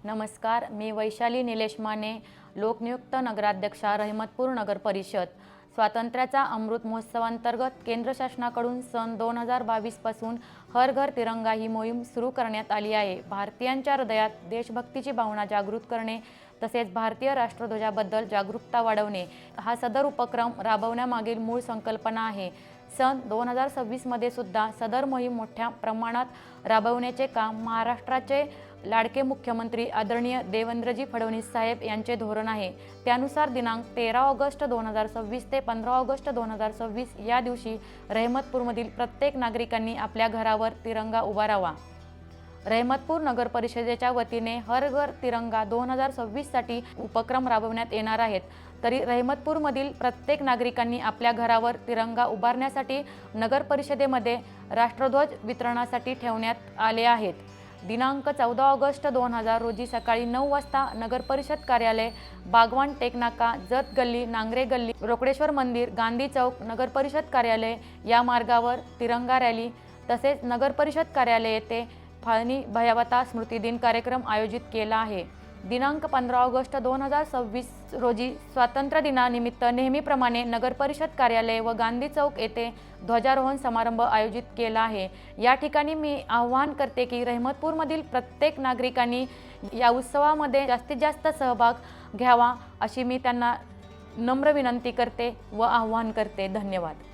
नमस्कार, मी वैशाली निलेश माने, लोकनियुक्त नगराध्यक्षा, रहमतपूर नगर परिषद। स्वातंत्र्याचा अमृत महोत्सवांतर्गत केंद्र शासनाकडून सन 2022 पासून हर घर तिरंगा ही मोहीम सुरू करण्यात आली आहे। भारतीयांच्या हृदयात देशभक्तीची भावना जागृत करणे तसेच भारतीय राष्ट्रध्वजाबद्दल जागरूकता वाढवणे हा सदर उपक्रम राबवण्यामागील मूळ संकल्पना आहे। सन 2026 मध्ये सुद्धा सदर मोहीम मोठ्या प्रमाणात राबवण्याचे काम महाराष्ट्राचे लाडके मुख्यमंत्री आदरणीय देवेंद्रजी फडणवीस साहेब यांचे धोरण आहे। त्यानुसार दिनांक 13 ऑगस्ट 2026 ते 15 ऑगस्ट 2026 या दिवशी रहमतपूरमधील प्रत्येक नागरिकांनी आपल्या घरावर तिरंगा उभारावा। रहमतपूर नगर परिषदेच्या वतीने हर घर तिरंगा 2026 साठी उपक्रम राबवण्यात येणार आहेत। तरी रहमतपूरमधील प्रत्येक नागरिकांनी आपल्या घरावर तिरंगा उभारण्यासाठी नगर परिषदेमध्ये राष्ट्रध्वज वितरणासाठी ठेवण्यात आले आहेत। दिनांक 14 ऑगस्ट 2000 रोजी सकाळी 9 वाजता नगर परिषद कार्यालय, बागवान टेकनाका, जत गल्ली, नांगरे गल्ली, रोकडेश्वर मंदिर, गांधी चौक, नगर परिषद कार्यालय या मार्गावर तिरंगा रॅली तसेच नगर परिषद कार्यालय येथे फाळणी भयावता स्मृती दिन कार्यक्रम आयोजित केला आहे। दिनांक 15 ऑगस्ट 2026 रोजी स्वातंत्र्य दिनानिमित्त नेहमीप्रमाणे नगर परिषद कार्यालय व गांधी चौक येथे ध्वजारोहण समारंभ आयोजित केला आहे। या ठिकाणी मी आवाहन करते की रहमतपूरमधील प्रत्येक नागरिकांनी या उत्सवामध्ये जास्तीत जास्त सहभाग घ्यावा अशी मी त्यांना नम्र विनंती करते व आवाहन करते। धन्यवाद।